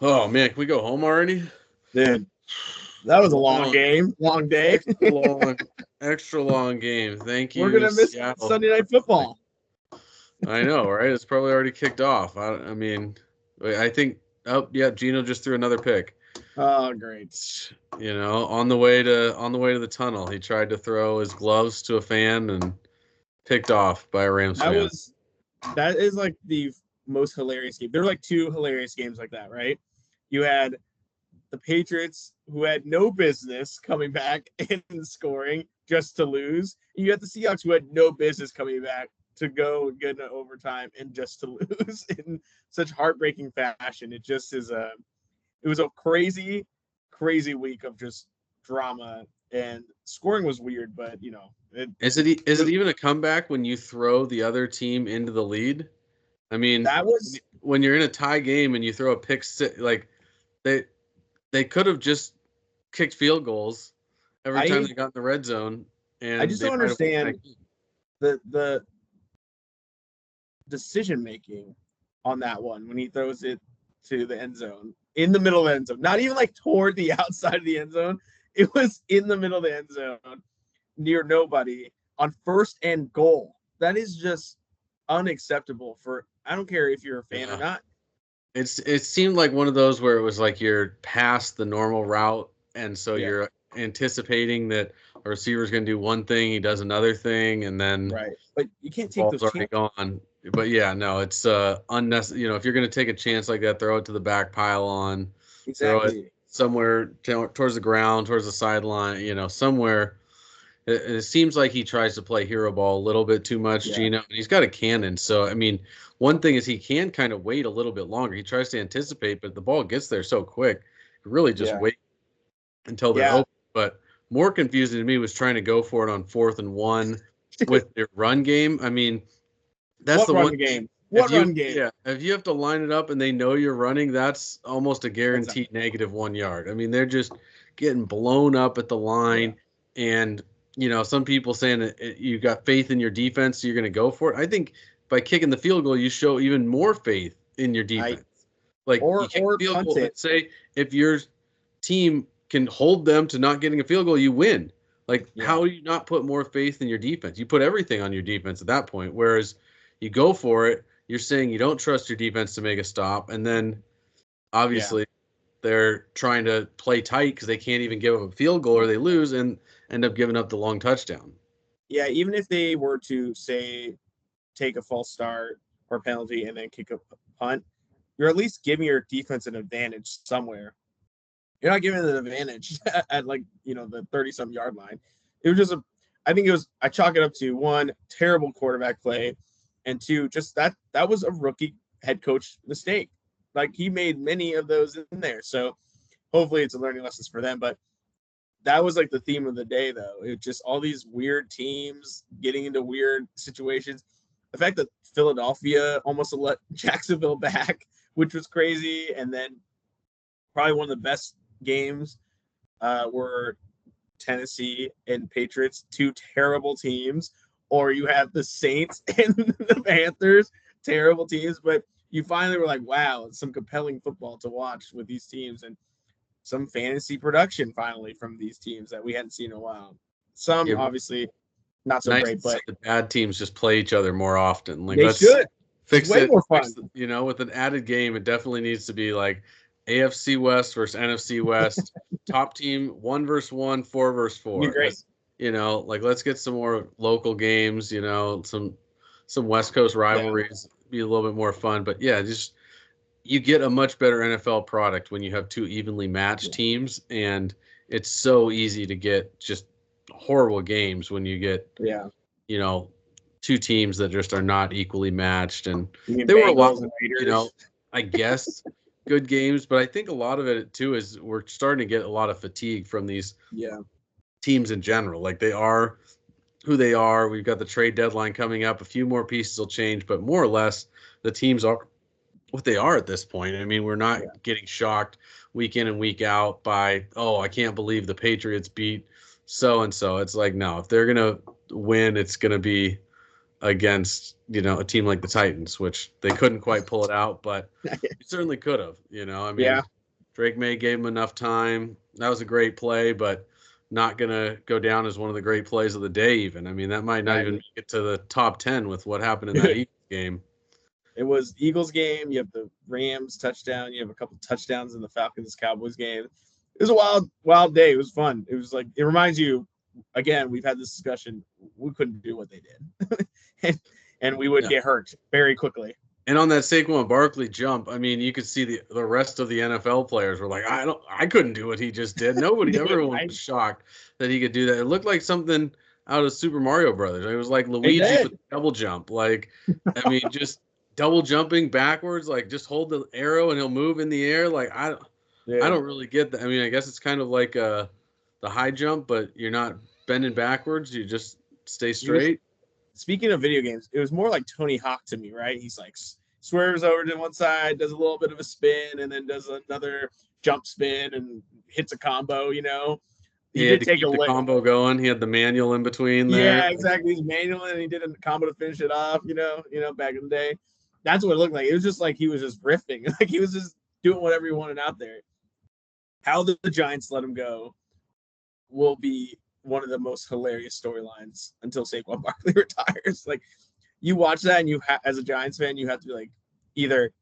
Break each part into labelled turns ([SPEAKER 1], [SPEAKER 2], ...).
[SPEAKER 1] Oh man, can we go home already?
[SPEAKER 2] Dude, that was a long
[SPEAKER 1] Long,
[SPEAKER 2] game, long day.
[SPEAKER 1] extra long game. Thank
[SPEAKER 2] We're
[SPEAKER 1] you,
[SPEAKER 2] gonna miss
[SPEAKER 1] Seattle.
[SPEAKER 2] Sunday Night Football.
[SPEAKER 1] I know, right? It's probably already kicked off. I mean, I think. Oh, yeah, Gino just threw another pick.
[SPEAKER 2] Oh, great.
[SPEAKER 1] On the way to the tunnel, he tried to throw his gloves to a fan and picked off by a Rams
[SPEAKER 2] That
[SPEAKER 1] fan.
[SPEAKER 2] was that is like the most hilarious game. There were like two hilarious games like that, right? You had the Patriots who had no business coming back and scoring just to lose. And you had the Seahawks who had no business coming back to go get into overtime and just to lose in such heartbreaking fashion. It was a crazy, crazy week of just drama, and scoring was weird, but
[SPEAKER 1] Is it even a comeback when you throw the other team into the lead? I mean,
[SPEAKER 2] that was
[SPEAKER 1] when you're in a tie game and you throw a pick six, like they they could have just kicked field goals every time
[SPEAKER 2] I
[SPEAKER 1] they got in the red zone,
[SPEAKER 2] I
[SPEAKER 1] and
[SPEAKER 2] just
[SPEAKER 1] they
[SPEAKER 2] don't
[SPEAKER 1] might have won
[SPEAKER 2] understand
[SPEAKER 1] that game.
[SPEAKER 2] the decision making on that one when he throws it to the end zone in the middle of the end zone, not even like toward the outside of the end zone. It was in the middle of the end zone near nobody on first and goal. That is just unacceptable for I don't care if you're a fan or
[SPEAKER 1] Yeah.
[SPEAKER 2] not.
[SPEAKER 1] It seemed like one of those where it was like you're past the normal route, and so
[SPEAKER 2] Yeah,
[SPEAKER 1] you're anticipating that a receiver's going to do one thing, he does another thing, and then
[SPEAKER 2] right. But you can't
[SPEAKER 1] the
[SPEAKER 2] take
[SPEAKER 1] ball's
[SPEAKER 2] those
[SPEAKER 1] already
[SPEAKER 2] chances.
[SPEAKER 1] gone. But yeah, no, it's unnecessary. If you're going to take a chance like that, throw it to the back pylon, throw it
[SPEAKER 2] Exactly.
[SPEAKER 1] somewhere towards the ground, towards the sideline. Somewhere. It seems like he tries to play hero ball a little bit too much,
[SPEAKER 2] Yeah.
[SPEAKER 1] Gino. He's got a cannon, so I mean, one thing is he can kind of wait a little bit longer. He tries to anticipate, but the ball gets there so quick. Really, just
[SPEAKER 2] Yeah.
[SPEAKER 1] wait until they're
[SPEAKER 2] Yeah.
[SPEAKER 1] open. But more confusing to me was trying to go for it on 4th and 1 with their run game. I mean, that's
[SPEAKER 2] What
[SPEAKER 1] the one
[SPEAKER 2] run
[SPEAKER 1] thing.
[SPEAKER 2] game?
[SPEAKER 1] If
[SPEAKER 2] What
[SPEAKER 1] you
[SPEAKER 2] run game?
[SPEAKER 1] yeah, if you have to line it up and they know you're running, that's almost a
[SPEAKER 2] That's not
[SPEAKER 1] guaranteed -1 yard. I mean, they're just getting blown up at the
[SPEAKER 2] yeah.
[SPEAKER 1] line, and some people saying that you got faith in your defense, so you're going to go for it. I think by kicking the field goal, you show even more faith in your
[SPEAKER 2] I
[SPEAKER 1] defense. Like you kick
[SPEAKER 2] or
[SPEAKER 1] the field
[SPEAKER 2] punt
[SPEAKER 1] goal, and
[SPEAKER 2] it.
[SPEAKER 1] say if your team can hold them to not getting a field goal, you win. Like,
[SPEAKER 2] Yeah.
[SPEAKER 1] how do you not put more faith in your defense? You put everything on your defense at that point. Whereas you go for it, you're saying you don't trust your defense to make a stop, and then
[SPEAKER 2] Yeah.
[SPEAKER 1] obviously they're trying to play tight because they can't even give up a field goal or they lose and end up giving up the long touchdown.
[SPEAKER 2] Yeah, even if they were to say take a false start or penalty and then kick a punt, you're at least giving your defense an advantage somewhere. You're not giving an advantage at like, the 30 some yard line. It was just I think it was, I chalk it up to one, terrible quarterback play, and two, just that was a rookie head coach mistake. Like he made many of those in there. So hopefully it's a learning lessons for them. But that was like the theme of the day, though. It just all these weird teams getting into weird situations. The fact that Philadelphia almost let Jacksonville back, which was crazy, and then probably one of the best games were Tennessee and Patriots, two terrible teams, or you have the Saints and the Panthers, terrible teams. But you finally were like, wow, it's some compelling football to watch with these teams, and some fantasy production finally from these teams that we hadn't seen in a while. Some
[SPEAKER 1] Yeah,
[SPEAKER 2] obviously not so
[SPEAKER 1] nice
[SPEAKER 2] great,
[SPEAKER 1] to see
[SPEAKER 2] but
[SPEAKER 1] the bad teams just play each other more often. Like,
[SPEAKER 2] they
[SPEAKER 1] let's
[SPEAKER 2] should. It's
[SPEAKER 1] fix
[SPEAKER 2] way
[SPEAKER 1] it.
[SPEAKER 2] more fun.
[SPEAKER 1] With an added game, it definitely needs to be like AFC West versus NFC West, top team 1 versus 1, 4 versus 4.
[SPEAKER 2] Be great.
[SPEAKER 1] Like let's get some more local games. Some West Coast
[SPEAKER 2] Yeah,
[SPEAKER 1] rivalries be a little bit more fun. But yeah, just you get a much better NFL product when you have two evenly matched
[SPEAKER 2] yeah,
[SPEAKER 1] teams, and it's so easy to get just horrible games when you get
[SPEAKER 2] yeah.
[SPEAKER 1] you know, two teams that just are not equally matched. And
[SPEAKER 2] You mean
[SPEAKER 1] there were a lot,
[SPEAKER 2] Bengals and
[SPEAKER 1] you know,
[SPEAKER 2] Raiders?
[SPEAKER 1] I guess good games, but I think a lot of it too is we're starting to get a lot of fatigue from these
[SPEAKER 2] Yeah,
[SPEAKER 1] teams in general. Like they are who they are. We've got the trade deadline coming up. A few more pieces will change, but more or less the teams are what they are at this point. I mean, we're not
[SPEAKER 2] yeah,
[SPEAKER 1] getting shocked week in and week out by, oh, I can't believe the Patriots beat so and so. It's like, no, if they're going to win, it's going to be against, a team like the Titans, which they couldn't quite pull it out, but you certainly could have, I mean,
[SPEAKER 2] Yeah.
[SPEAKER 1] Drake May gave him enough time. That was a great play, but not going to go down as one of the great plays of the day even. I mean, that might not even make it to the top 10 with what happened in that Eagles game.
[SPEAKER 2] It was Eagles game. You have the Rams touchdown. You have a couple touchdowns in the Falcons Cowboys game. It was a wild day. It was fun. It was like, it reminds you, again, we've had this discussion. We couldn't do what they did, and we would get hurt very quickly.
[SPEAKER 1] And on that Saquon Barkley jump, I mean, you could see the rest of the NFL players were like, I couldn't do what he just did. Nobody, everyone was shocked that he could do that. It looked like something out of Super Mario Brothers. It was like Luigi with double jump. Like, I mean, just double jumping backwards. Like, just hold the arrow and he'll move in the air. Like, I don't really get that. I mean, I guess it's kind of like the high jump, but you're not bending backwards. You just stay straight.
[SPEAKER 2] Speaking of video games, it was more like Tony Hawk to me, right? He's like swerves over to one side, does a little bit of a spin, and then does another jump spin and hits a combo. He
[SPEAKER 1] had to keep the combo going. He had the manual in between there.
[SPEAKER 2] Yeah, exactly. He's manual, and he did a combo to finish it off. Back in the day, that's what it looked like. It was just like he was just riffing, like he was just doing whatever he wanted out there. How the Giants let him go will be one of the most hilarious storylines until Saquon Barkley retires. Like, you watch that and as a Giants fan, you have to be like, either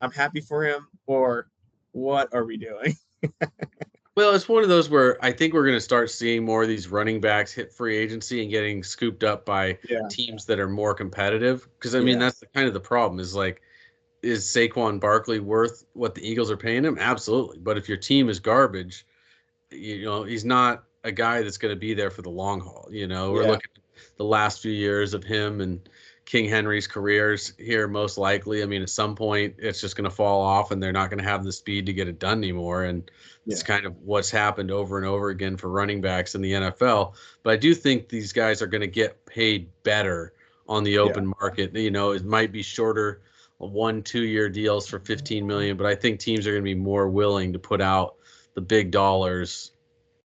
[SPEAKER 2] I'm happy for him or what are we doing?
[SPEAKER 1] Well, it's one of those where I think we're going to start seeing more of these running backs hit free agency and getting scooped up by teams that are more competitive. Because, I mean, that's kind of the problem is like, is Saquon Barkley worth what the Eagles are paying him? Absolutely. But if your team is garbage, he's not a guy that's going to be there for the long haul. We're looking at the last few years of him and King Henry's careers here, most likely. I mean, at some point it's just going to fall off and they're not going to have the speed to get it done anymore. And it's kind of what's happened over and over again for running backs in the NFL. But I do think these guys are going to get paid better on the open market. It might be shorter 1-2 year deals for $15 million, but I think teams are going to be more willing to put out the big dollars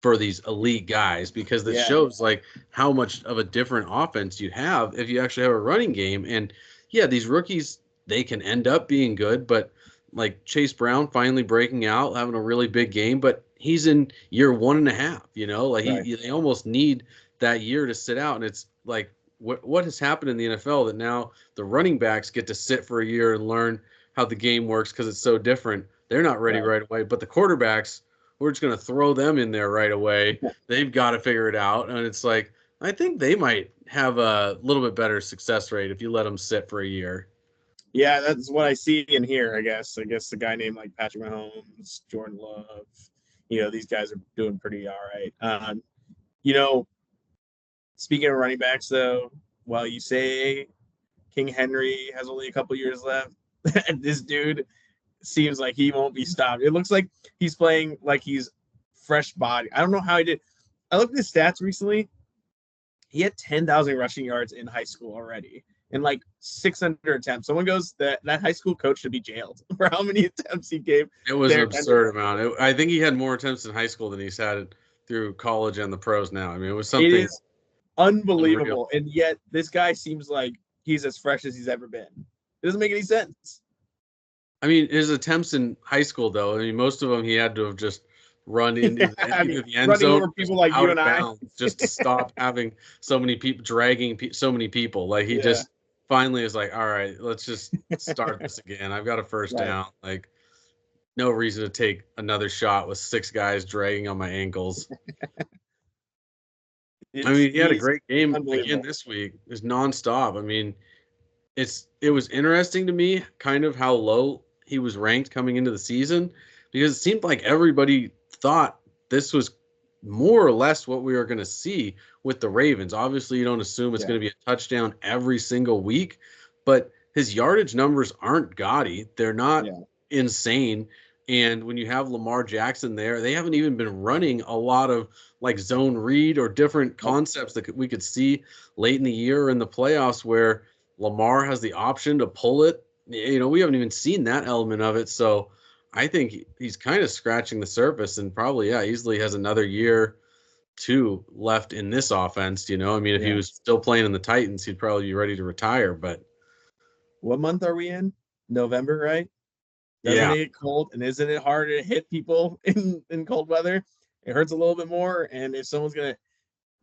[SPEAKER 1] for these elite guys because that shows like how much of a different offense you have if you actually have a running game. And these rookies, they can end up being good, but like Chase Brown finally breaking out, having a really big game, but he's in year 1.5, they almost need that year to sit out. And it's like, what has happened in the NFL that now the running backs get to sit for a year and learn how the game works because it's so different. They're not ready right away, but the quarterbacks, we're just going to throw them in there right away. They've got to figure it out. And it's like, I think they might have a little bit better success rate if you let them sit for a year.
[SPEAKER 2] Yeah, that's what I see and hear, I guess. The guy named like Patrick Mahomes, Jordan Love, these guys are doing pretty all right. Speaking of running backs, though, while you say King Henry has only a couple years left, this dude seems like he won't be stopped. It looks like he's playing like he's fresh body. I don't know how he did. I looked at his stats recently. He had 10,000 rushing yards in high school already in like 600 attempts. Someone goes that high school coach should be jailed for how many attempts he gave.
[SPEAKER 1] It was an absurd amount. I think he had more attempts in high school than he's had through college and the pros now. I mean, it was something.
[SPEAKER 2] It is unbelievable. And yet this guy seems like he's as fresh as he's ever been. It doesn't make any sense.
[SPEAKER 1] I mean, his attempts in high school, though, I mean, most of them he had to have just run into the end zone,
[SPEAKER 2] over people like you and I,
[SPEAKER 1] just to stop having so many people dragging so many people. Like he just finally is like, all right, let's just start this again. I've got a first down. Like, no reason to take another shot with 6 guys dragging on my ankles. I mean, he had a great game again this week. It's nonstop. I mean, it was interesting to me kind of how low he was ranked coming into the season because it seemed like everybody thought this was more or less what we were going to see with the Ravens. Obviously, you don't assume it's going to be a touchdown every single week, but his yardage numbers aren't gaudy. They're not insane. And when you have Lamar Jackson there, they haven't even been running a lot of like zone read or different concepts that we could see late in the year or in the playoffs where Lamar has the option to pull it. We haven't even seen that element of it. So I think he's kind of scratching the surface and probably, easily has another year two left in this offense. You know, I mean, if he was still playing in the Titans, he'd probably be ready to retire. But
[SPEAKER 2] what month are we in? November, right? Doesn't it get cold? And isn't it hard to hit people in cold weather? It hurts a little bit more. And if someone's going to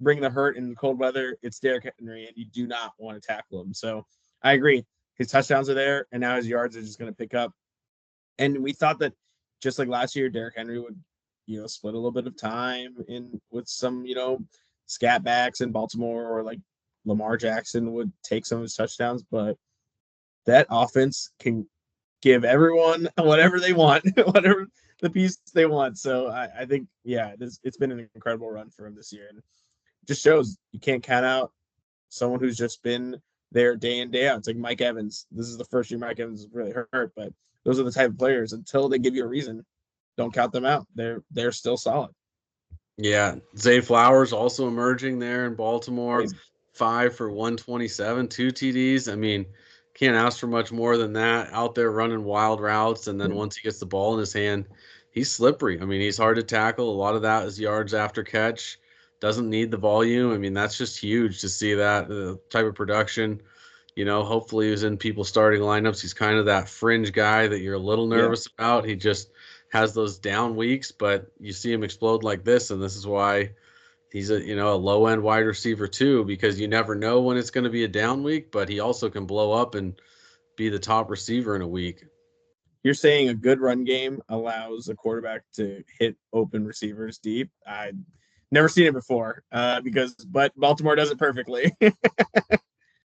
[SPEAKER 2] bring the hurt in cold weather, it's Derrick Henry, and you do not want to tackle him. So I agree. His touchdowns are there, and now his yards are just going to pick up. And we thought that just like last year, Derrick Henry would, split a little bit of time in with some, scat backs in Baltimore, or like Lamar Jackson would take some of his touchdowns. But that offense can give everyone whatever they want, whatever the piece they want. So I think, it's been an incredible run for him this year. And just shows you can't count out someone who's just been there day in, day out. It's like Mike Evans. This is the first year Mike Evans is really hurt, but those are the type of players, until they give you a reason, don't count them out. They're still solid.
[SPEAKER 1] Yeah. Zay Flowers also emerging there in Baltimore. Crazy. 5 for 127, 2 TDs. I mean, can't ask for much more than that. Out there running wild routes, and then once he gets the ball in his hand, he's slippery. I mean, he's hard to tackle. A lot of that is yards after catch. Doesn't need the volume. I mean, that's just huge to see that type of production. Hopefully he's in people's starting lineups. He's kind of that fringe guy that you're a little nervous about. He just has those down weeks, but you see him explode like this, and this is why he's a low-end wide receiver too, because you never know when it's going to be a down week, but he also can blow up and be the top receiver in a week.
[SPEAKER 2] You're saying a good run game allows a quarterback to hit open receivers deep. I've never seen it before, but Baltimore does it perfectly.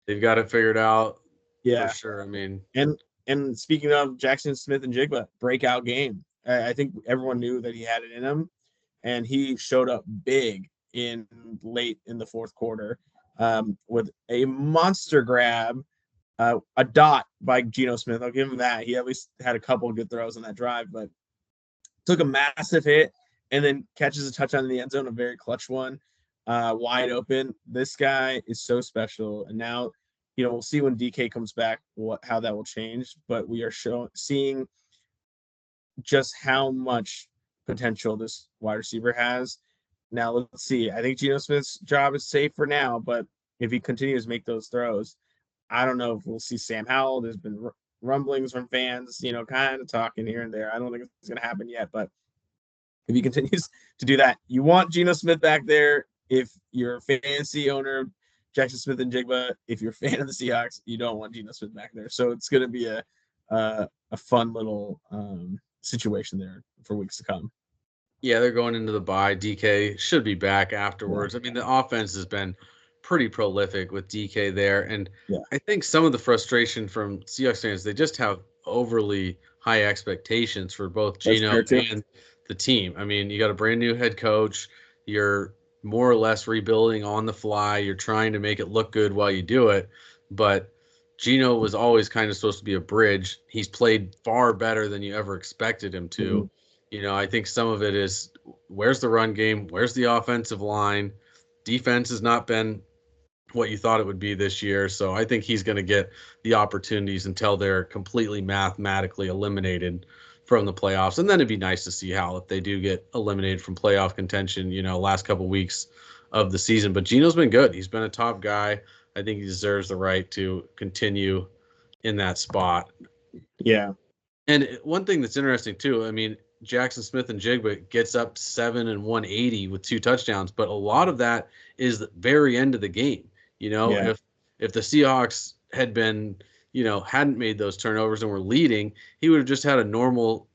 [SPEAKER 1] They've got it figured out. Yeah, for sure. I mean,
[SPEAKER 2] and speaking of Jackson Smith-Njigba, breakout game. I think everyone knew that he had it in him, and he showed up big late in the fourth quarter with a monster grab, a dot by Geno Smith. I'll give him that. He at least had a couple of good throws on that drive, but took a massive hit and then catches a touchdown in the end zone, a very clutch one, wide open. This guy is so special. And now, we'll see when DK comes back how that will change. But we are seeing just how much potential this wide receiver has. Now, let's see. I think Geno Smith's job is safe for now, but if he continues to make those throws, I don't know if we'll see Sam Howell. There's been rumblings from fans, kind of talking here and there. I don't think it's going to happen yet, but if he continues to do that, you want Geno Smith back there. If you're a fantasy owner of Jackson Smith-Njigba, if you're a fan of the Seahawks, you don't want Geno Smith back there. So it's going to be a fun little situation there for weeks to come.
[SPEAKER 1] Yeah, they're going into the bye. DK should be back afterwards. I mean, the offense has been pretty prolific with DK there. And I think some of the frustration from Seahawks fans, they just have overly high expectations for both Geno and the team. I mean, you got a brand new head coach. You're more or less rebuilding on the fly. You're trying to make it look good while you do it. But Geno was always kind of supposed to be a bridge. He's played far better than you ever expected him to. Mm-hmm. I think some of it is, where's the run game? Where's the offensive line? Defense has not been what you thought it would be this year. So I think he's going to get the opportunities until they're completely mathematically eliminated from the playoffs. And then it'd be nice to see how, if they do get eliminated from playoff contention, last couple of weeks of the season. But Geno's been good. He's been a top guy. I think he deserves the right to continue in that spot.
[SPEAKER 2] Yeah.
[SPEAKER 1] And one thing that's interesting too, I mean, Jackson Smith-Njigba gets up 7 and 180 with 2 touchdowns, but a lot of that is the very end of the game. If the Seahawks had been, hadn't made those turnovers and were leading, he would have just had a normal,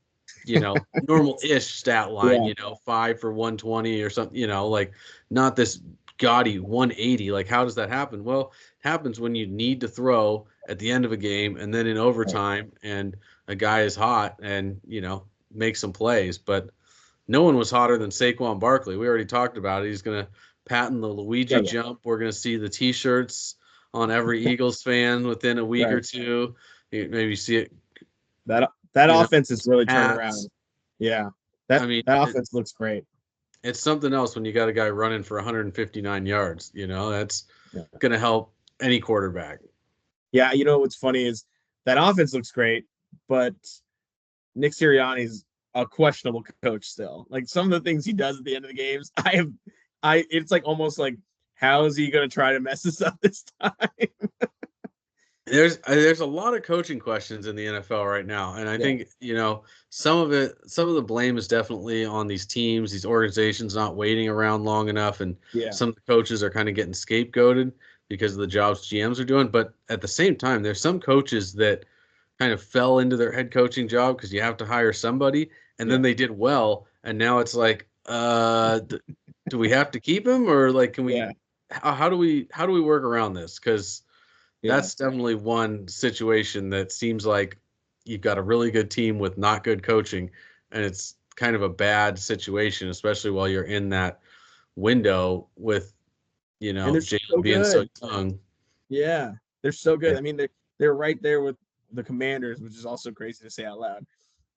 [SPEAKER 1] normal-ish stat line, 5 for 120 or something, like not this gaudy 180. Like, how does that happen? Well, it happens when you need to throw at the end of a game and then in overtime, and a guy is hot and, make some plays. But no one was hotter than Saquon Barkley. We already talked about it. He's going to patent the Luigi jump. We're going to see the T-shirts on every Eagles fan within a week or two. Maybe see it.
[SPEAKER 2] That offense is really turned around. Yeah. That offense looks great.
[SPEAKER 1] It's something else when you got a guy running for 159 yards. That's going to help any quarterback.
[SPEAKER 2] Yeah, what's funny is that offense looks great, but Nick Sirianni's a questionable coach still. Like, some of the things he does at the end of the games, it's like almost like, how is he going to try to mess this up this time?
[SPEAKER 1] There's a lot of coaching questions in the NFL right now, and I think some of the blame is definitely on these teams, these organizations not waiting around long enough, and some of the coaches are kind of getting scapegoated because of the jobs GMs are doing. But at the same time, there's some coaches that kind of fell into their head coaching job because you have to hire somebody, and then they did well, and now it's like, do we have to keep him, or like, can we? How do we work around this? Because that's definitely one situation that seems like you've got a really good team with not good coaching, and it's kind of a bad situation, especially while you're in that window with, Jalen being so young.
[SPEAKER 2] Yeah, they're so good. I mean, they're right there with the Commanders, which is also crazy to say out loud.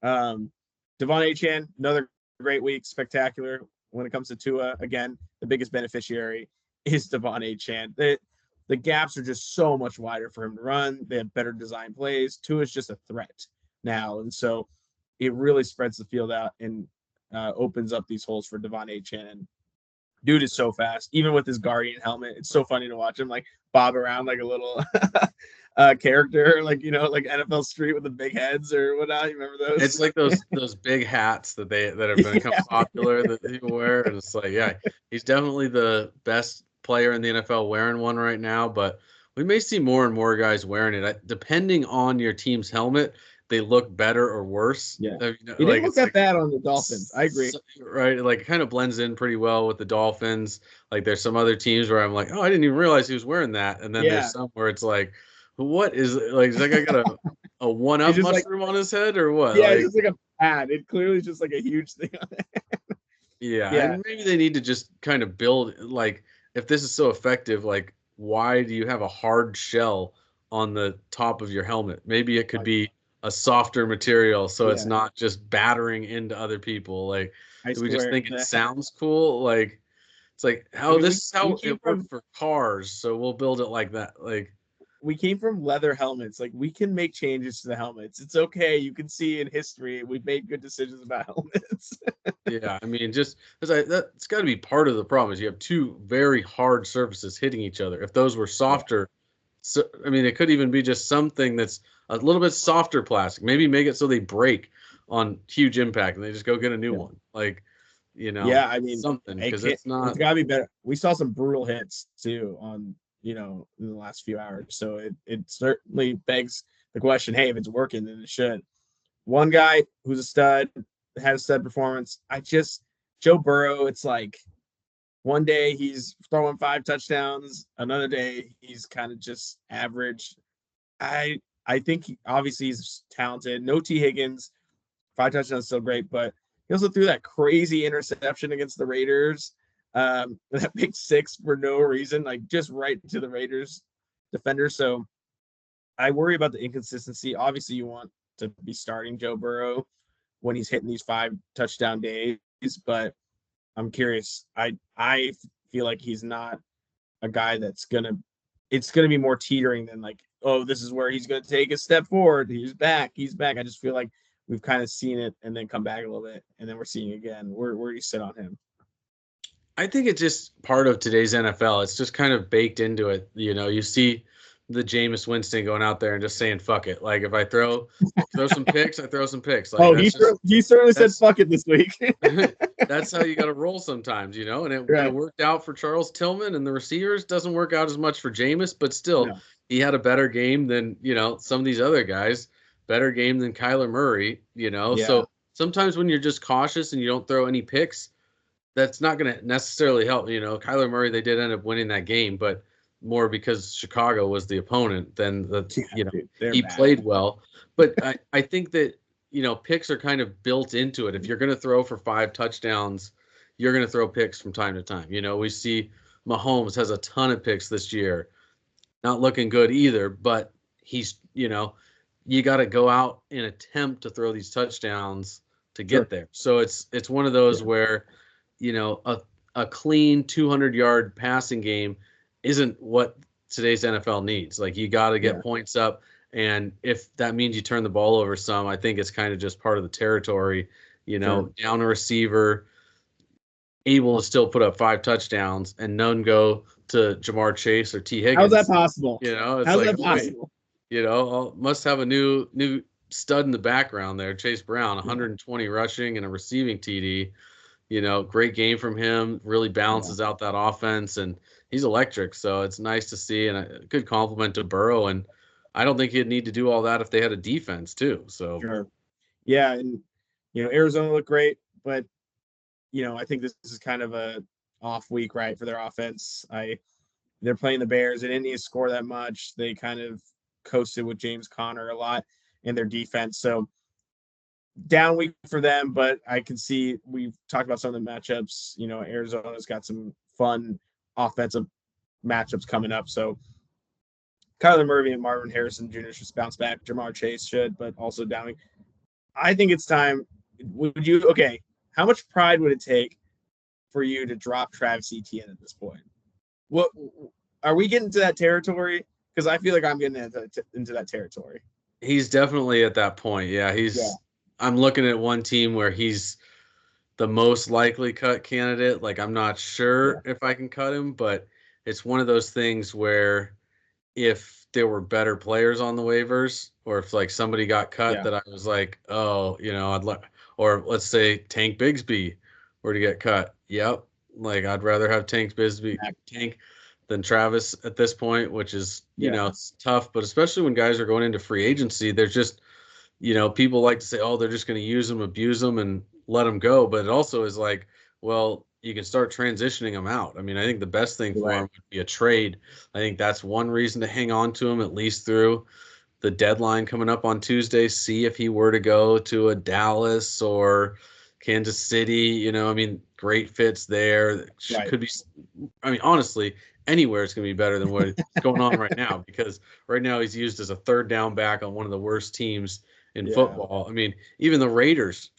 [SPEAKER 2] Devon Achane, another great week, spectacular when it comes to Tua. Again, the biggest beneficiary is Devon Achane. The gaps are just so much wider for him to run. They have better design plays. Tua is just a threat now. And so it really spreads the field out and opens up these holes for Devon Achane. And dude is so fast, even with his Guardian helmet. It's so funny to watch him like bob around like a little character, like, like NFL Street with the big heads or whatnot. You remember those?
[SPEAKER 1] It's like those big hats that have become popular that people wear. And it's like, he's definitely the best player in the NFL wearing one right now, but we may see more and more guys wearing it. Depending on your team's helmet, they look better or worse.
[SPEAKER 2] Yeah, it didn't look that bad on the Dolphins. I agree.
[SPEAKER 1] Right, like it kind of blends in pretty well with the Dolphins. Like there's some other teams where I'm like, oh, I didn't even realize he was wearing that, and then there's some where it's like, what is it? Like, is that guy got a one-up mushroom on his head or what?
[SPEAKER 2] Yeah, it's just like a pad. It clearly is just like a huge thing on it.
[SPEAKER 1] Yeah, and maybe they need to just kind of build, like, if this is so effective, like, why do you have a hard shell on the top of your helmet? Maybe it could be a softer material so it's not just battering into other people. Like, do we just think it sounds cool? Like, it's like, this is how it worked for cars, so we'll build it like that. Like,
[SPEAKER 2] we came from leather helmets. Like, we can make changes to the helmets. It's okay. You can see in history we've made good decisions about helmets.
[SPEAKER 1] Yeah, I mean, just that's got to be part of the problem is you have two very hard surfaces hitting each other. If those were softer, so I mean, it could even be just something that's a little bit softer plastic. Maybe make it so they break on huge impact and they just go get a new one. Like,
[SPEAKER 2] I mean,
[SPEAKER 1] something, because it's
[SPEAKER 2] got to be better. We saw some brutal hits too on in the last few hours, so it certainly begs the question, hey, if it's working, then it should. One guy who's a stud, had a stud performance. Joe Burrow, it's like one day he's throwing 5 touchdowns, another day he's kind of just average. I think obviously he's talented. No T. Higgins, 5 touchdowns still great, but he also threw that crazy interception against the Raiders. That big 6 for no reason, like just right to the Raiders defender. So I worry about the inconsistency. Obviously, you want to be starting Joe Burrow when he's hitting these 5 touchdown days, but I'm curious. I feel like he's not a guy it's gonna be more teetering than like, oh, this is where he's gonna take a step forward. He's back. I just feel like we've kind of seen it and then come back a little bit, and then we're seeing it again. Where do you sit on him?
[SPEAKER 1] I think it's just part of today's NFL. It's just kind of baked into it. You see the Jameis Winston going out there and just saying "fuck it." Like, if I throw some picks, I throw some picks. Like,
[SPEAKER 2] he certainly said "fuck it" this week.
[SPEAKER 1] That's how you got to roll sometimes, and it worked out for Charles Tillman and the receivers. Doesn't work out as much for Jameis, but still, he had a better game than some of these other guys. Better game than Kyler Murray. So sometimes when you're just cautious and you don't throw any picks, that's not going to necessarily help. Kyler Murray, they did end up winning that game, but more because Chicago was the opponent than he played well. But I think that, picks are kind of built into it. If you're going to throw for 5 touchdowns, you're going to throw picks from time to time. We see Mahomes has a ton of picks this year, not looking good either, but he's, you got to go out and attempt to throw these touchdowns to get there. So it's one of those where, a clean 200-yard passing game isn't what today's NFL needs. Like, you got to get points up, and if that means you turn the ball over some, I think it's kind of just part of the territory. Down a receiver, able to still put up 5 touchdowns and none go to Jamar Chase or T. Higgins.
[SPEAKER 2] How's that possible?
[SPEAKER 1] You know, it's
[SPEAKER 2] How's
[SPEAKER 1] like,
[SPEAKER 2] that possible?
[SPEAKER 1] you know, must have a new stud in the background there. Chase Brown, 120 rushing and a receiving TD. You know, great game from him. Really balances out that offense, and he's electric. So it's nice to see, and a good compliment to Burrow. And I don't think he'd need to do all that if they had a defense too. So
[SPEAKER 2] sure, yeah, and you know, Arizona looked great, but you know, I think this is kind of a off week, right, for their offense. They're playing the Bears. They didn't need to score that much. They kind of coasted with James Conner a lot in their defense. So down week for them, but I can see we've talked about some of the matchups. You know, Arizona's got some fun offensive matchups coming up. So Kyler Murray and Marvin Harrison Jr. should bounce back. Jamar Chase should, but also down. I think it's time. How much pride would it take for you to drop Travis Etienne at this point? What are we getting to that territory? Because I feel like I'm getting into that territory.
[SPEAKER 1] He's definitely at that point. Yeah, I'm looking at one team where he's the most likely cut candidate. Like, I'm not sure if I can cut him, but it's one of those things where if there were better players on the waivers, or if like somebody got cut that I was like, oh, you know, or let's say Tank Bigsby were to get cut. Yep. Like, I'd rather have Tank than Travis at this point, which is, you know, it's tough, but especially when guys are going into free agency, there's just, you know, people like to say, oh, they're just going to use them, abuse them, and let them go. But it also is like, well, you can start transitioning them out. I mean, I think the best thing for him would be a trade. I think that's one reason to hang on to him, at least through the deadline coming up on Tuesday. See if he were to go to a Dallas or Kansas City. You know, I mean, great fits there. Could be, I mean, honestly, anywhere it's going to be better than what's going on right now, because right now he's used as a third down back on one of the worst teams in football. I mean, even the Raiders,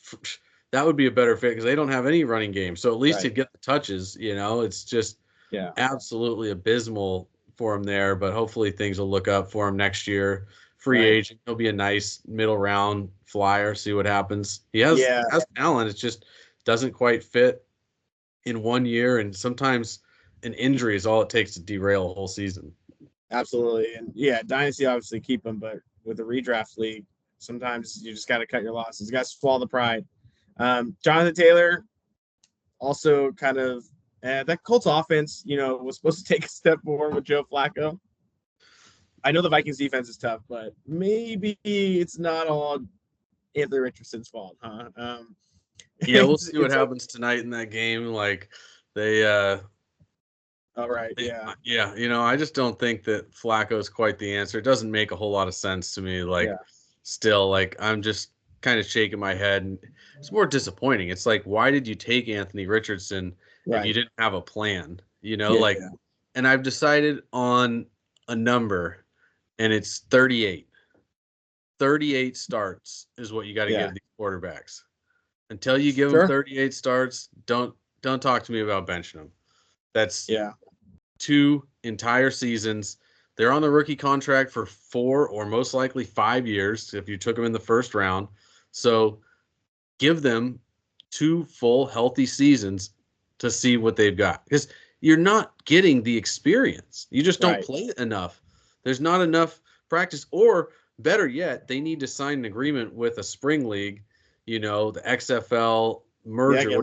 [SPEAKER 1] that would be a better fit because they don't have any running game. So at least he'd get the touches. You know, it's just absolutely abysmal for him there. But hopefully things will look up for him next year. Free agent, he'll be a nice middle round flyer. See what happens. He has talent. It just doesn't quite fit in 1 year, and sometimes an injury is all it takes to derail a whole season.
[SPEAKER 2] Absolutely, and dynasty obviously keep him, but with the redraft league, sometimes you just got to cut your losses. You got to swallow the pride. Jonathan Taylor also kind of that Colts offense, you know, was supposed to take a step forward with Joe Flacco. I know the Vikings defense is tough, but maybe it's not all Anthony Richardson's fault, huh?
[SPEAKER 1] We'll see what happens tonight in that game. Like they
[SPEAKER 2] all right,
[SPEAKER 1] yeah. You know, I just don't think that Flacco is quite the answer. It doesn't make a whole lot of sense to me. Like, still, like, I'm just kind of shaking my head, and it's more disappointing. It's like, why did you take Anthony Richardson if you didn't have a plan? You know, and I've decided on a number, and it's 38. 38 starts is what you got to give these quarterbacks. Until you give them 38 starts, don't talk to me about benching them. That's 2 entire seasons. They're on the rookie contract for 4 or most likely 5 years if you took them in the first round. So give them 2 full healthy seasons to see what they've got, because you're not getting the experience. You just don't play enough. There's not enough practice, or better yet, they need to sign an agreement with a spring league, you know, the XFL merger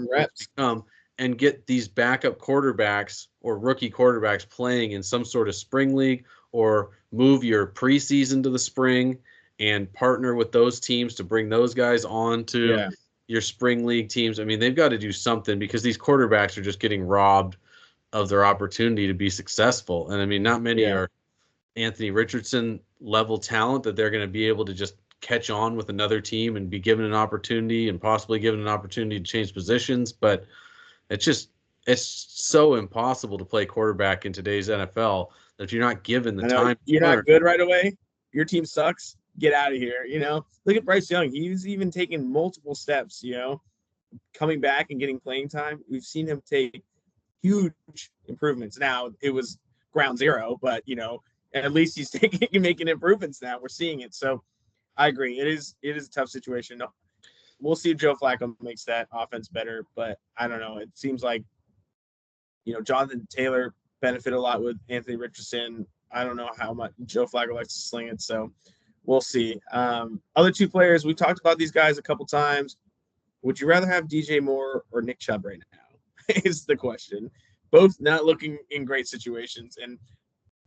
[SPEAKER 1] and get these backup quarterbacks or rookie quarterbacks playing in some sort of spring league, or move your preseason to the spring and partner with those teams to bring those guys on to your spring league teams. I mean, they've got to do something, because these quarterbacks are just getting robbed of their opportunity to be successful. And I mean, not many are Anthony Richardson level talent that they're going to be able to just catch on with another team and be given an opportunity, and possibly given an opportunity to change positions. But it's so impossible to play quarterback in today's NFL that if you're not given the time,
[SPEAKER 2] you're not good right away, your team sucks, get out of here. You know, look at Bryce Young. He's even taken multiple steps, you know, coming back and getting playing time. We've seen him take huge improvements. Now, it was ground zero, but, you know, at least he's making improvements now. We're seeing it. So I agree. It is a tough situation. We'll see if Joe Flacco makes that offense better, but I don't know. It seems like Jonathan Taylor benefited a lot with Anthony Richardson. I don't know how much Joe Flacco likes to sling it, so we'll see. Other two players, we talked about these guys a couple times. Would you rather have DJ Moore or Nick Chubb right now? Is the question. Both not looking in great situations, and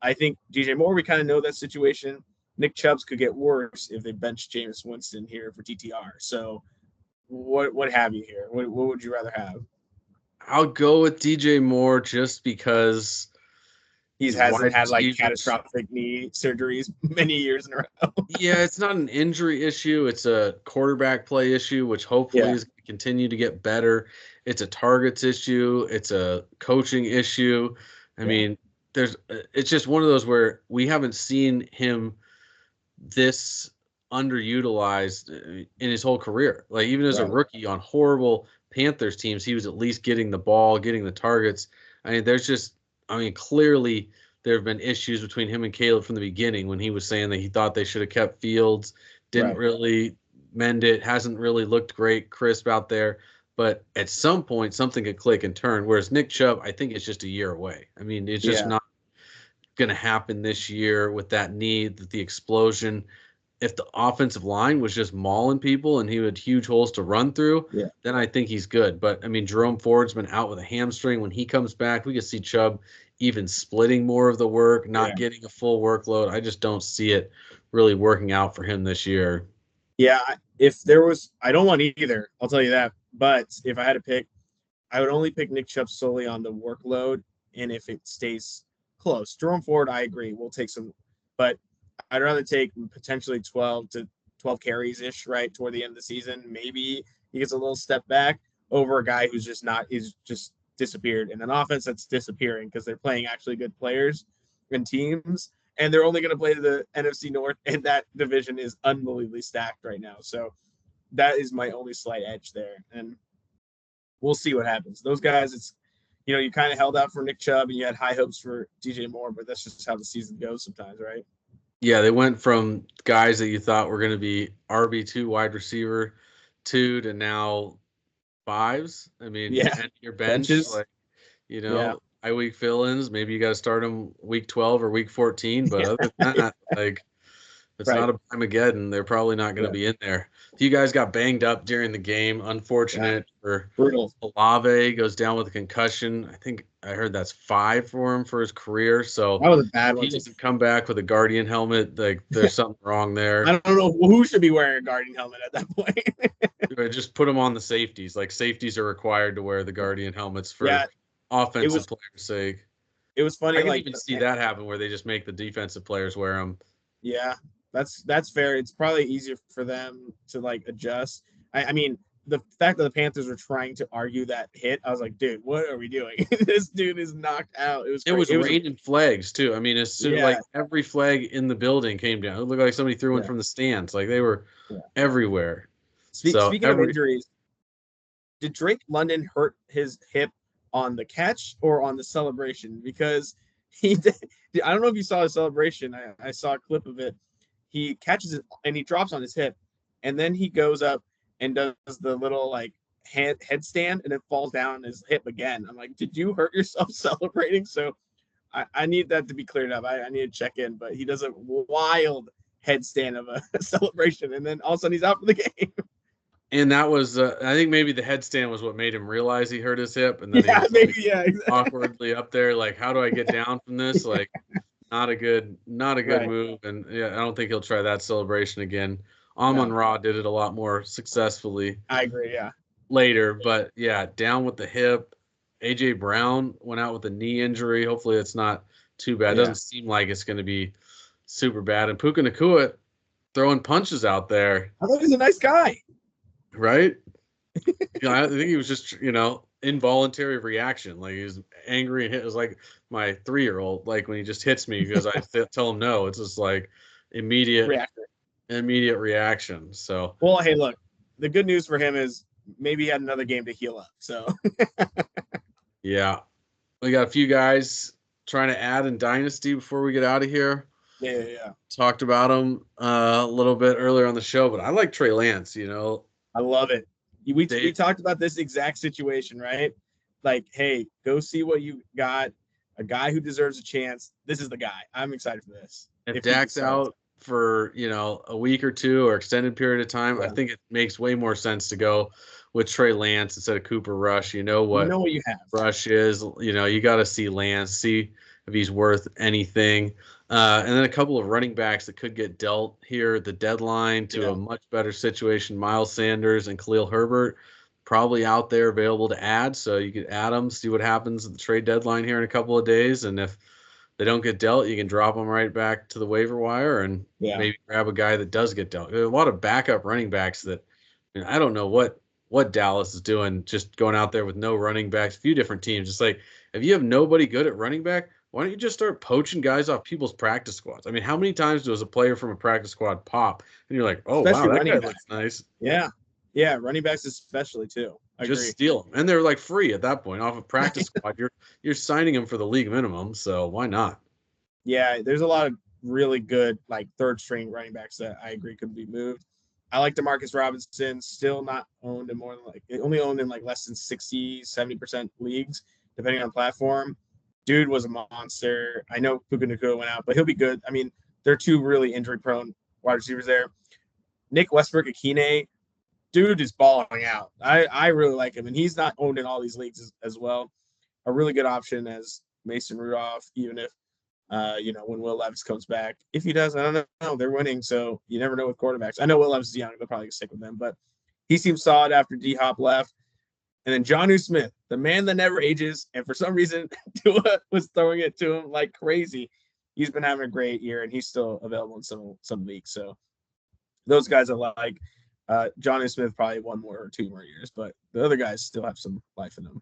[SPEAKER 2] I think DJ Moore, we kind of know that situation. Nick Chubb's could get worse if they bench Jameis Winston here for TTR. So, what have you here? What would you rather have?
[SPEAKER 1] I'll go with DJ Moore just because
[SPEAKER 2] he hasn't had like catastrophic knee surgeries many years in a row.
[SPEAKER 1] Yeah, it's not an injury issue. It's a quarterback play issue, which hopefully is going to continue to get better. It's a targets issue. It's a coaching issue. I mean, it's just one of those where we haven't seen him this underutilized in his whole career. Like even as a rookie on horrible Panthers teams, he was at least getting the ball, getting the targets. I mean, clearly there have been issues between him and Caleb from the beginning when he was saying that he thought they should have kept Fields, didn't really mend it, hasn't really looked great, crisp out there. But at some point, something could click and turn. Whereas Nick Chubb, I think it's just a year away. I mean, it's just not going to happen this year with that knee, the explosion. If the offensive line was just mauling people and he had huge holes to run through, then I think he's good. But, I mean, Jerome Ford's been out with a hamstring. When he comes back, we could see Chubb even splitting more of the work, not getting a full workload. I just don't see it really working out for him this year.
[SPEAKER 2] Yeah, if there was – I don't want either. I'll tell you that. But if I had to pick, I would only pick Nick Chubb solely on the workload and if it stays close. Jerome Ford, I agree, we'll take some – but – I'd rather take potentially 12 carries-ish, right, toward the end of the season. Maybe he gets a little step back over a guy who's just disappeared in an offense that's disappearing because they're playing actually good players and teams, and they're only going to play the NFC North, and that division is unbelievably stacked right now. So that is my only slight edge there, and we'll see what happens. Those guys, it's you kind of held out for Nick Chubb, and you had high hopes for DJ Moore, but that's just how the season goes sometimes, right?
[SPEAKER 1] Yeah, they went from guys that you thought were going to be RB2 wide receiver 2 to now 5s. I mean, your bench, week fill-ins. Maybe you got to start them week 12 or week 14. But other than that, it's not a Armageddon. They're probably not going to be in there. A few guys got banged up during the game. Unfortunate for
[SPEAKER 2] brutal.
[SPEAKER 1] Olave goes down with a concussion. I think I heard that's 5 for him for his career. So
[SPEAKER 2] that was a bad one.
[SPEAKER 1] He doesn't come back with a Guardian helmet. Like there's something wrong there.
[SPEAKER 2] I don't know who should be wearing a Guardian helmet at that point.
[SPEAKER 1] Just put them on the safeties. Like safeties are required to wear the Guardian helmets for offensive players' sake.
[SPEAKER 2] It was funny.
[SPEAKER 1] I can even see that happen where they just make the defensive players wear them.
[SPEAKER 2] Yeah, that's fair. It's probably easier for them to adjust. I mean, the fact that the Panthers were trying to argue that hit, I was like, dude, what are we doing? This dude is knocked out. It
[SPEAKER 1] was raining flags too. I mean, as soon every flag in the building came down. It looked like somebody threw one from the stands. Like they were everywhere.
[SPEAKER 2] Speaking of injuries, did Drake London hurt his hip on the catch or on the celebration? Because he did. I don't know if you saw the celebration. I saw a clip of it. He catches it and he drops on his hip, and then he goes up and does the little headstand and it falls down his hip again. I'm like, did you hurt yourself celebrating? So I need that to be cleared up. I need to check in, but he does a wild headstand of a celebration, and then all of a sudden he's out for the game.
[SPEAKER 1] And that was, I think maybe the headstand was what made him realize he hurt his hip, and then he was
[SPEAKER 2] exactly.
[SPEAKER 1] awkwardly up there, like, how do I get down from this? Like, not a good move, and I don't think he'll try that celebration again. Amon-Ra did it a lot more successfully.
[SPEAKER 2] I agree,
[SPEAKER 1] later, but down with the hip. AJ Brown went out with a knee injury. Hopefully it's not too bad. It doesn't seem like it's going to be super bad. And Puka Nacua throwing punches out there.
[SPEAKER 2] I thought he was a nice guy.
[SPEAKER 1] Right? I think he was just, involuntary reaction. Like he was angry and hit. It was like my 3-year-old, like when he just hits me because I tell him no. It's just like immediate reaction. So,
[SPEAKER 2] well, hey, look, the good news for him is maybe he had another game to heal up. So,
[SPEAKER 1] yeah, we got a few guys trying to add in Dynasty before we get out of here.
[SPEAKER 2] Yeah.
[SPEAKER 1] Talked about him a little bit earlier on the show, but I like Trey Lance.
[SPEAKER 2] I love it. We talked about this exact situation, right? like, hey, go see what you got. A guy who deserves a chance. This is the guy. I'm excited for this.
[SPEAKER 1] If Dak's out for, a week or two or extended period of time, I think it makes way more sense to go with Trey Lance instead of Cooper Rush. You know what
[SPEAKER 2] you have.
[SPEAKER 1] Rush is. You got to see Lance, see if he's worth anything. And then a couple of running backs that could get dealt here at the deadline to a much better situation. Miles Sanders and Khalil Herbert probably out there available to add. So you could add them, see what happens at the trade deadline here in a couple of days. And if they don't get dealt, you can drop them right back to the waiver wire and maybe grab a guy that does get dealt. There's a lot of backup running backs that I don't know what Dallas is doing, just going out there with no running backs, a few different teams. It's like, if you have nobody good at running back, why don't you just start poaching guys off people's practice squads? I mean, how many times does a player from a practice squad pop and you're like, oh, especially wow, that guy looks nice.
[SPEAKER 2] Yeah. Yeah, running backs especially too. I
[SPEAKER 1] just
[SPEAKER 2] agree.
[SPEAKER 1] Steal them. And they're like free at that point off a practice squad. You're signing them for the league minimum, so why not?
[SPEAKER 2] Yeah, there's a lot of really good like third string running backs that I agree could be moved. I like Demarcus Robinson, still not owned in more than only owned in less than 60, 70% leagues, depending on platform. Dude was a monster. I know Puka Nacua went out, but he'll be good. I mean, they're two really injury-prone wide receivers there. Nick Westbrook-Ikhine, dude is balling out. I really like him, and he's not owned in all these leagues as well. A really good option as Mason Rudolph, even if, when Will Levis comes back. If he does, I don't know. They're winning, so you never know with quarterbacks. I know Will Levis is young. They'll probably stick with them, but he seems solid after D-Hop left. And then Jonnu Smith, the man that never ages, and for some reason, Tua was throwing it to him like crazy. He's been having a great year, and he's still available in some leagues. So those guys are like Jonnu Smith, probably one more or two more years, but the other guys still have some life in them.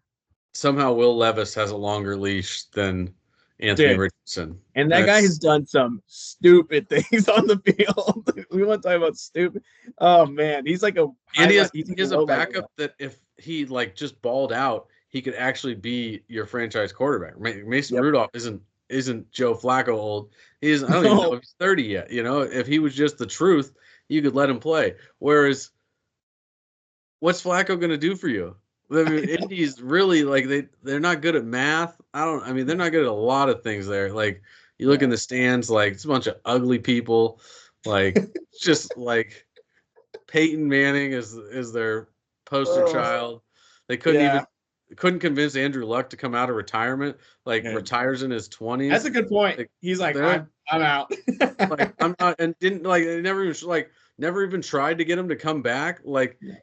[SPEAKER 1] Somehow Will Levis has a longer leash than Anthony Richardson.
[SPEAKER 2] And that guy has done some stupid things on the field. We want to talk about stupid. Oh, man. He's like a –
[SPEAKER 1] And he has a backup that if he, just balled out, he could actually be your franchise quarterback. Mason Rudolph isn't Joe Flacco old. I don't even know if he's 30 yet. If he was just the truth, you could let him play. Whereas, what's Flacco going to do for you? I mean, Indy's really they're not good at math. They're not good at a lot of things there. Like, you look in the stands, it's a bunch of ugly people. Just Peyton Manning is their poster child. They couldn't convince Andrew Luck to come out of retirement. Retires in his 20s.
[SPEAKER 2] That's a good point. He's like, I'm out.
[SPEAKER 1] I'm not, and didn't they never even tried to get him to come back.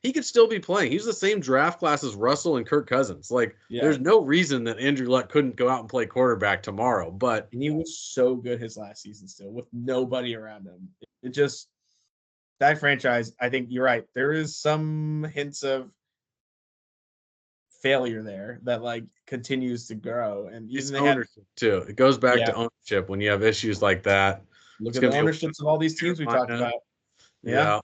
[SPEAKER 1] He could still be playing. He's the same draft class as Russell and Kirk Cousins. There's no reason that Andrew Luck couldn't go out and play quarterback tomorrow. But
[SPEAKER 2] he was so good his last season still with nobody around him. It just, that franchise, I think you're right. There is some hints of failure there that continues to grow. And
[SPEAKER 1] it's ownership too. It goes back to ownership when you have issues like that.
[SPEAKER 2] Look at the ownerships of all these teams we talked about.
[SPEAKER 1] Yeah.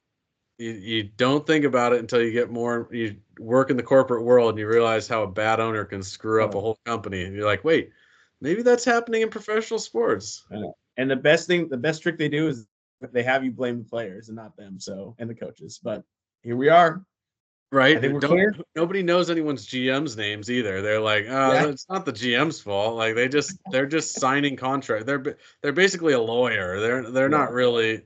[SPEAKER 1] You don't think about it until you work in the corporate world and you realize how a bad owner can screw up a whole company. And you're like, wait, maybe that's happening in professional sports.
[SPEAKER 2] And the best trick they do is they have you blame the players and not them. And the coaches, but here we are.
[SPEAKER 1] Right. I think we're clear. Nobody knows anyone's GM's names either. They're like, it's not the GM's fault. They're just signing contract. They're basically a lawyer. They're not really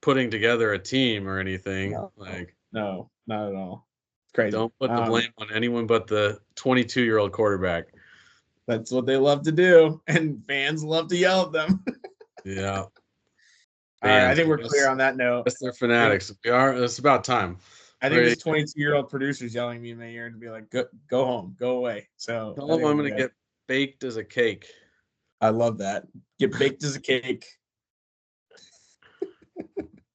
[SPEAKER 1] putting together a team or anything.
[SPEAKER 2] No, not at all. It's crazy.
[SPEAKER 1] Don't put the blame on anyone but the 22-year-old quarterback.
[SPEAKER 2] That's what they love to do, and fans love to yell at them.
[SPEAKER 1] Yeah.
[SPEAKER 2] All right, I think we're clear on that note.
[SPEAKER 1] Yes, they're fanatics. It's about time.
[SPEAKER 2] I think this 22-year-old producer's yelling at me in my ear to be like, go home, go away. So
[SPEAKER 1] tell them I'm going to get baked as a cake.
[SPEAKER 2] I love that. Get baked as a cake.